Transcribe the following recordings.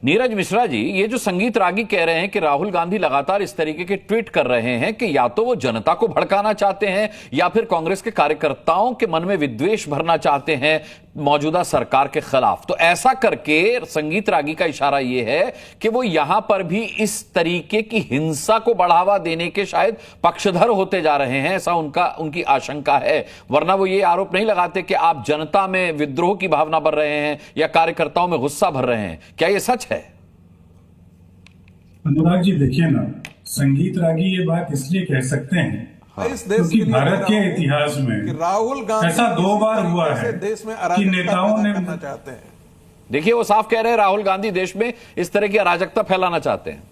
नीरज मिश्रा जी, ये जो संगीत रागी कह रहे हैं कि राहुल गांधी लगातार इस तरीके के ट्वीट कर रहे हैं कि या तो वो जनता को भड़काना चाहते हैं या फिर कांग्रेस के कार्यकर्ताओं के मन में विद्वेष भरना चाहते हैं मौजूदा सरकार के खिलाफ। तो ऐसा करके संगीत रागी का इशारा ये है कि वो यहां पर भी इस तरीके की हिंसा को बढ़ावा देने के शायद पक्षधर होते जा रहे हैं, ऐसा उनकी आशंका है। वरना वो ये आरोप नहीं लगाते कि आप जनता में विद्रोह की भावना भर रहे हैं या कार्यकर्ताओं में गुस्सा भर रहे हैं। क्या ये सच है? अनुराग जी, देखिए ना, संगीत रागी ये बात इसलिए कह सकते हैं क्योंकि भारत के इतिहास में राहुल गांधी ऐसा 2 बार हुआ है देश में कि नेताओं ने करना चाहते हैं। देखिए, वो साफ कह रहे हैं राहुल गांधी देश में इस तरह की अराजकता फैलाना चाहते हैं।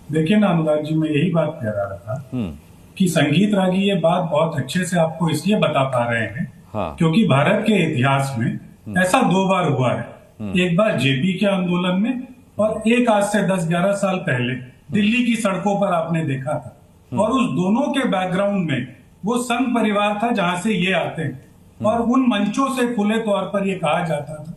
देखिए ना अनुराग जी, मैं यही बात कह रहा था कि संगीत रागी ये बात बहुत अच्छे से आपको इसलिए बता पा रहे हैं क्योंकि भारत के इतिहास में ऐसा 2 बार हुआ है। एक बार जेपी के आंदोलन में और एक आज से 10-11 साल पहले दिल्ली की सड़कों पर आपने देखा था। और उस दोनों के बैकग्राउंड में वो संघ परिवार था जहां से ये आते हैं। और उन मंचों से खुले तौर पर ये कहा जाता था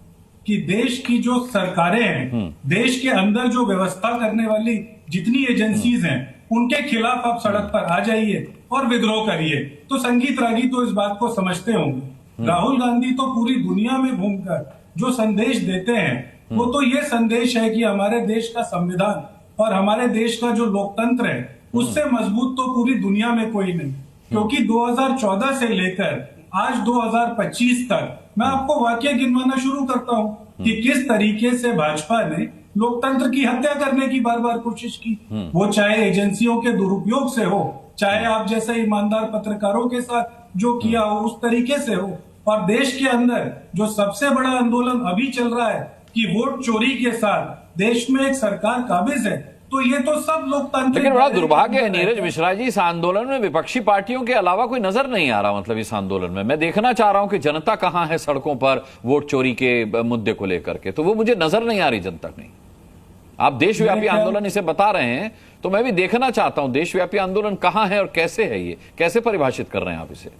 कि देश की जो सरकारें हैं, देश के अंदर जो व्यवस्था करने वाली जितनी एजेंसीज हैं, उनके खिलाफ आप सड़क पर आ जाइए और विद्रोह करिए। तो संगीत रागी तो इस बात को समझते होंगे। राहुल गांधी तो पूरी दुनिया में घूमकर जो संदेश देते हैं वो तो ये संदेश है कि हमारे देश का संविधान और हमारे देश का जो लोकतंत्र है उससे मजबूत तो पूरी दुनिया में कोई नहीं। क्योंकि 2014 से लेकर आज 2025 तक मैं आपको वाकया गिनवाना शुरू करता हूं कि किस तरीके से भाजपा ने लोकतंत्र की हत्या करने की बार बार कोशिश की। वो चाहे एजेंसियों के दुरुपयोग से हो, चाहे आप जैसे ईमानदार पत्रकारों के साथ जो किया हो उस तरीके से हो। और देश के अंदर जो सबसे बड़ा आंदोलन अभी चल रहा है कि वोट चोरी के साथ देश में एक सरकार काबिज है, तो ये तो सब लोकतंत्र। लेकिन बड़ा दुर्भाग्य है नीरज मिश्रा जी, इस आंदोलन में विपक्षी पार्टियों के अलावा कोई नजर नहीं आ रहा। मतलब इस आंदोलन में मैं देखना चाह रहा हूं कि जनता कहां है सड़कों पर वोट चोरी के मुद्दे को लेकर के, तो वो मुझे नजर नहीं आ रही जनता नहीं। आप देशव्यापी आंदोलन इसे बता रहे हैं तो मैं भी देखना चाहता हूं देशव्यापी आंदोलन कहां है और कैसे है, ये कैसे परिभाषित कर रहे हैं आप इसे?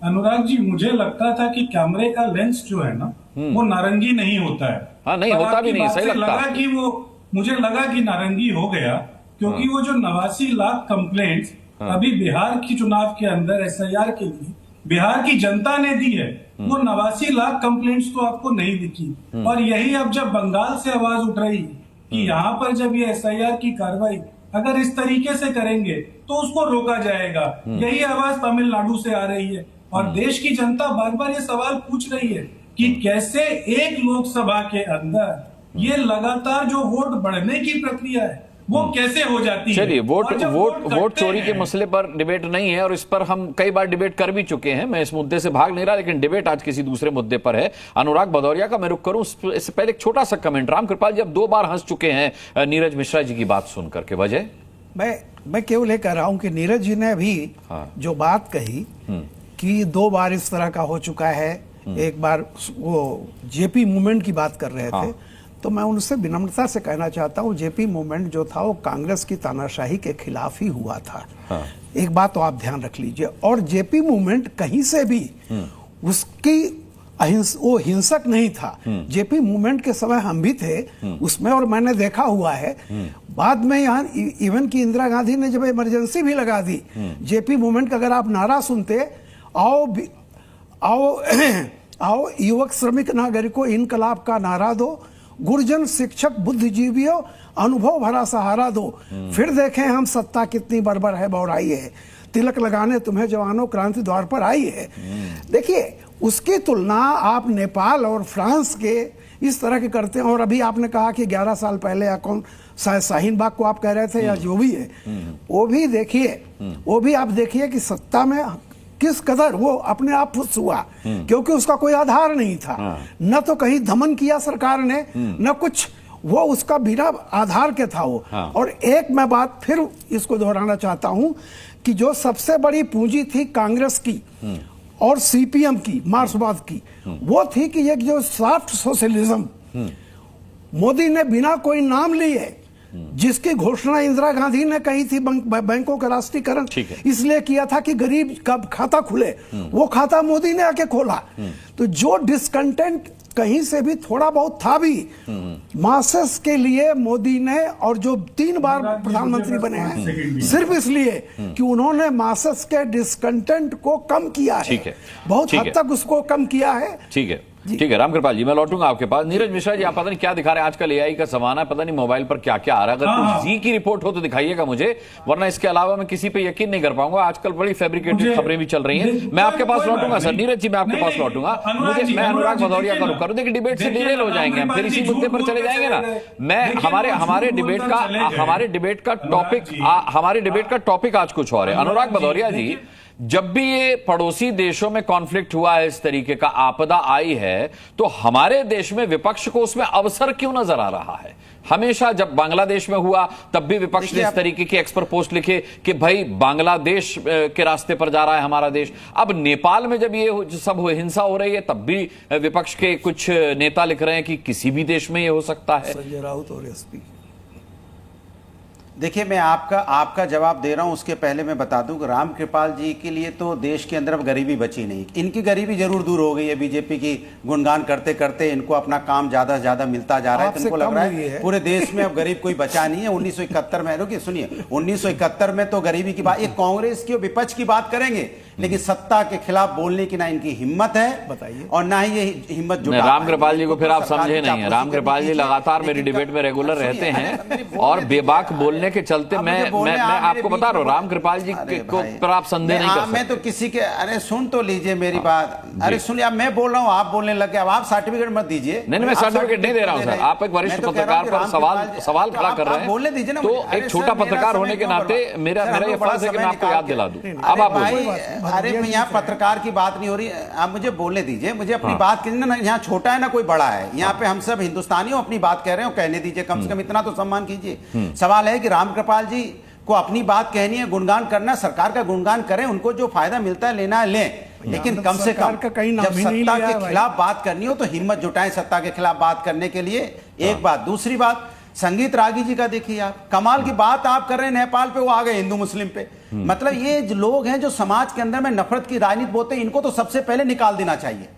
अनुराग जी, मुझे लगता था कि कैमरे का लेंस जो है ना वो नारंगी नहीं होता है। हाँ, नहीं होता भी नहीं, सही लगता है कि वो मुझे लगा कि नारंगी हो गया क्योंकि वो जो 89 लाख कंप्लेंट्स अभी बिहार की चुनाव के अंदर एसआईआर के लिए बिहार की जनता ने दी है, वो 89 लाख कंप्लेंट्स तो आपको नहीं दिखी। और यही अब जब बंगाल से आवाज उठ रही है कि यहाँ पर जब ये एसआईआर की कार्रवाई अगर इस तरीके से करेंगे तो उसको रोका जाएगा, यही आवाज तमिलनाडु से आ रही है। और देश की जनता बार बार ये सवाल पूछ रही है कि कैसे एक लोकसभा के अंदर ये लगातार जो वोट बढ़ने की प्रक्रिया है वो कैसे हो जाती है। चलिए, वोट चोरी के मसले पर डिबेट नहीं है और इस पर हम कई बार डिबेट कर भी चुके हैं। मैं इस मुद्दे से भाग नहीं रहा, लेकिन डिबेट आज किसी दूसरे मुद्दे पर है। अनुराग भदौरिया का मैं रुख करूं इससे पहले एक छोटा सा कमेंट। राम कृपाल जी अब 2 बार हंस चुके हैं नीरज मिश्रा जी की बात सुनकर के, वजह? मैं केवल ये कह रहा हूं कि नीरज जी ने भी जो बात कही कि 2 बार इस तरह का हो चुका है। एक बार वो जेपी मूवमेंट की बात कर रहे थे, तो मैं उनसे विनम्रता से कहना चाहता हूं जेपी मूवमेंट जो था वो कांग्रेस की तानाशाही के खिलाफ ही हुआ था। एक बात तो आप ध्यान रख लीजिए। और जेपी मूवमेंट कहीं से भी उसकी वो हिंसक नहीं था। जेपी मूवमेंट के समय हम भी थे उसमें और मैंने देखा हुआ है। बाद में यहाँ इवन की इंदिरा गांधी ने जब इमरजेंसी भी लगा दी, जेपी मूवमेंट का अगर आप नारा सुनते, आओ युवक श्रमिक नागरिकों इनकलाब का नारा दो, गुरजन शिक्षक बुद्धिजीवियों अनुभव भरा सहारा दो, फिर देखें हम सत्ता कितनी बर्बर है बौराई है, तिलक लगाने तुम्हें जवानों क्रांति द्वार पर आई है। देखिए, उसकी तुलना आप नेपाल और फ्रांस के इस तरह के करते हैं। और अभी आपने कहा कि 11 साल पहले या कौन शाहीन बाग को आप कह रहे थे या जो भी है, वो भी देखिए, वो भी आप देखिए कि सत्ता में किस कदर वो अपने आप फुस हुआ, क्योंकि उसका कोई आधार नहीं था। न तो कहीं दमन किया सरकार ने, न कुछ, वो उसका बिना आधार के था वो। और एक मैं बात फिर इसको दोहराना चाहता हूं कि जो सबसे बड़ी पूंजी थी कांग्रेस की और सीपीएम की, मार्क्सवाद की, वो थी कि एक जो सॉफ्ट सोशलिज्म मोदी ने बिना कोई नाम लिए जिसकी घोषणा इंदिरा गांधी ने कही थी, बैंकों का राष्ट्रीयकरण इसलिए किया था कि गरीब का खाता खुले, वो खाता मोदी ने आके खोला। तो जो डिस्कंटेंट कहीं से भी थोड़ा बहुत था भी। मासेस के लिए मोदी ने, और जो 3 बार प्रधानमंत्री बने हैं, सिर्फ इसलिए कि उन्होंने मासेस के डिस्कंटेंट को कम किया है, बहुत हद तक उसको कम किया है। ठीक है, ठीक है रामकृपाल जी, मैं लौटूंगा आपके पास। नीरज मिश्रा जी, आप पता नहीं क्या दिखा रहे हैं, आजकल एआई का जमाना है, पता नहीं मोबाइल पर क्या क्या आ रहा है। अगर कुछ जी की रिपोर्ट हो तो दिखाइएगा मुझे, वरना इसके अलावा मैं किसी पे यकीन नहीं कर पाऊंगा। आजकल बड़ी फैब्रिकेटेड खबरें भी चल रही हैं। मैं आपके पास लौटूंगा सर, नीरज जी मैं आपके पास लौटूंगा। मैं अनुराग भदौरिया का रुख करूं, देखिए डिबेट से डिरेल हो जाएंगे हम, फिर इसी मुद्दे पर चले जाएंगे ना। मैं हमारे डिबेट का टॉपिक आज कुछ और है। अनुराग भदौरिया जी, जब भी ये पड़ोसी देशों में कॉन्फ्लिक्ट हुआ है, इस तरीके का आपदा आई है, तो हमारे देश में विपक्ष को उसमें अवसर क्यों नजर आ रहा है? हमेशा जब बांग्लादेश में हुआ तब भी विपक्ष ने इस तरीके के एक्सपर्ट पोस्ट लिखे कि भाई बांग्लादेश के रास्ते पर जा रहा है हमारा देश। अब नेपाल में जब ये सब हिंसा हो रही है तब भी विपक्ष के कुछ नेता लिख रहे हैं कि किसी भी देश में ये हो सकता है। संजय राउत और एसपी, देखिए मैं आपका जवाब दे रहा हूं, उसके पहले मैं बता दूं कि रामकृपाल जी के लिए तो देश के अंदर अब गरीबी बची नहीं। इनकी गरीबी जरूर दूर हो गई है, बीजेपी की गुणगान करते करते इनको अपना काम ज्यादा से ज्यादा मिलता जा रहा है। तो इनको लग रहा है पूरे देश में अब गरीब कोई बचा नहीं है। 1971 में, रुकिए सुनिए, 1971 में तो गरीबी की बात, ये कांग्रेस की विपक्ष की बात करेंगे, लेकिन सत्ता के खिलाफ बोलने की ना इनकी हिम्मत है, बताइए, और ना ही ये हिम्मत जुटा। रामकृपाल जी को फिर आप समझे नहीं है। रामकृपाल जी लगातार मेरी डिबेट में रेगुलर रहते हैं और बेबाक बोलने के चलते मैं आपको बता रहा हूँ, रामकृपाल जी को पर आप संदेह नहीं कर सकते। मैं तो किसी के, अरे सुन तो लीजिए मेरी बात, अरे सुनिए, अब मैं बोल रहा हूँ, आप बोलने लगे, अब आप सर्टिफिकेट मत दीजिए। नहीं, मैं सर्टिफिकेट नहीं दे रहा हूँ सर, आप एक वरिष्ठ पत्रकार पर सवाल खड़ा कर रहे हैं, बोलने दीजिए ना। तो एक छोटा पत्रकार होने के नाते मेरा ये फर्ज है कि मैं आपको याद दिला दूं। अब आप अरे यहाँ पत्रकार की बात नहीं हो रही, आप मुझे बोलने दीजिए, मुझे अपनी बात कहनी ना। यहाँ छोटा है ना कोई बड़ा है, यहाँ पे हम सब हिंदुस्तानी अपनी बात कह रहे हो, कहने दीजिए, कम से कम इतना तो सम्मान कीजिए। सवाल है कि रामकृपाल जी को अपनी बात कहनी है, गुणगान करना, सरकार का गुणगान करें, उनको जो फायदा मिलता है लेना है लें, लेकिन कम से कम जब सत्ता के खिलाफ बात करनी हो तो हिम्मत जुटाएं सत्ता के खिलाफ बात करने के लिए। एक बात, दूसरी बात, संगीत रागी जी का देखिए आप, कमाल की बात आप कर रहे हैं, नेपाल पे वो आ गए हिंदू मुस्लिम पे। मतलब ये जो लोग हैं जो समाज के अंदर में नफरत की राजनीति बोलते हैं, इनको तो सबसे पहले निकाल देना चाहिए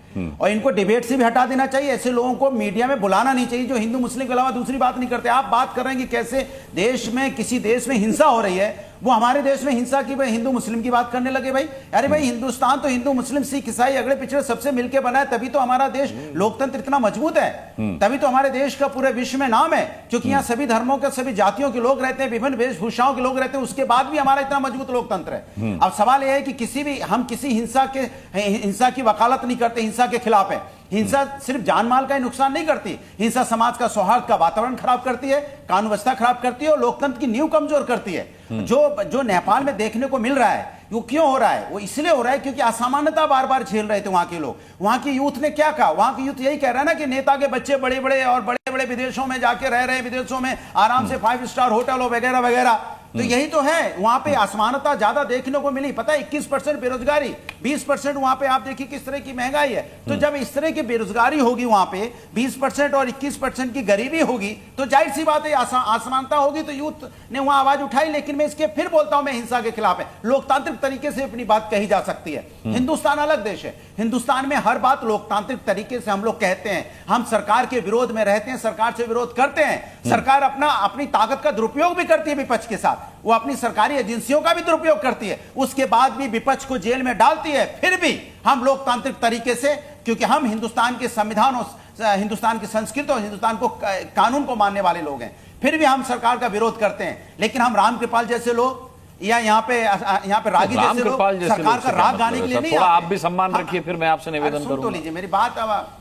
और इनको डिबेट से भी हटा देना चाहिए। ऐसे लोगों को मीडिया में बुलाना नहीं चाहिए जो हिंदू मुस्लिम के अलावा दूसरी बात नहीं करते। आप बात कर रहे हैं कि कैसे देश में, किसी देश में हिंसा हो रही है, वो हमारे देश में हिंसा की, भाई हिंदू मुस्लिम की बात करने लगे। भाई अरे भाई, हिंदुस्तान तो हिंदू मुस्लिम सिख ईसाई अगले पिछड़े सबसे मिलकर बना है, तभी तो हमारा देश लोकतंत्र इतना मजबूत है, तभी तो हमारे देश का पूरे विश्व में नाम है, क्योंकि यहाँ सभी धर्मों के, सभी जातियों के लोग रहते हैं, विभिन्न वेशभूषाओं के लोग रहते हैं, उसके बाद भी हमारा इतना मजबूत लोकतंत्र है। अब सवाल यह है कि हम किसी हिंसा की वकालत नहीं करते, हिंसा के खिलाफ है। हिंसा सिर्फ जान माल का ही नुकसान नहीं करती, हिंसा समाज का सौहार्द का वातावरण खराब करती है, कानून व्यवस्था खराब करती है और लोकतंत्र की नींव कमजोर करती है। जो नेपाल में देखने को मिल रहा है, वो क्यों हो रहा है? वो इसलिए हो रहा है क्योंकि असामान्यता बार बार झेल रहे थे वहां के लोग। वहां की यूथ ने क्या कहा? वहां की यूथ यही कह रहा है ना कि नेता के बच्चे बड़े बड़े विदेशों में जाके रह रहे हैं, विदेशों में आराम से 5 स्टार होटल वगैरह वगैरह। तो यही तो है, वहां पे असमानता ज्यादा देखने को मिली। पता है 21% बेरोजगारी, 20% वहां पे आप देखिए किस तरह की महंगाई है। तो जब इस तरह की बेरोजगारी होगी वहां पे, 20% और 21% की गरीबी होगी, तो जाहिर सी बात है असमानता होगी। तो यूथ ने वहां आवाज उठाई। लेकिन मैं इसके फिर बोलता हूं, मैं हिंसा के खिलाफ है, लोकतांत्रिक तरीके से अपनी बात कही जा सकती है। हिंदुस्तान अलग देश है, हिंदुस्तान में हर बात लोकतांत्रिक तरीके से हम लोग कहते हैं। हम सरकार के विरोध में रहते हैं, सरकार से विरोध करते हैं। सरकार अपनी ताकत का दुरुपयोग भी करती है विपक्ष के साथ, वो अपनी सरकारी एजेंसियों का भी दुरुपयोग करती है, उसके बाद भी विपक्ष को जेल में डालती है। फिर भी हम लोकतांत्रिक तरीके से, क्योंकि हम हिंदुस्तान के संविधान और हिंदुस्तान की संस्कृति और हिंदुस्तान को, कानून को मानने वाले लोग हैं, फिर भी हम सरकार का विरोध करते हैं। लेकिन हम रामकृपाल जैसे लोग या यहाँ पे रागी जैसे लोग सरकार का राग गाने के लिए नहीं आते। आप भी सम्मान रखिए, फिर मैं आपसे निवेदन करूंगा। तो लीजिए मेरी बात। अब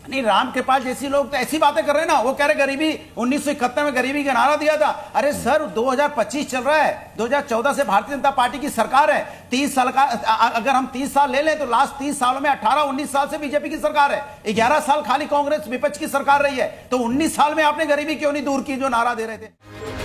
नहीं, रामकृपाल जैसी लोग तो ऐसी बातें कर रहे हैं ना, वो कह रहे गरीबी 1971 में गरीबी का नारा दिया था। अरे सर 2025 चल रहा है, 2014 से भारतीय जनता पार्टी की सरकार है। 30 साल का, अगर हम 30 साल ले लें तो लास्ट 30 सालों में 18-19 साल से बीजेपी की सरकार है, 11 साल खाली कांग्रेस विपक्ष की सरकार रही है। तो 19 साल में आपने गरीबी क्यों नहीं दूर की जो नारा दे रहे थे?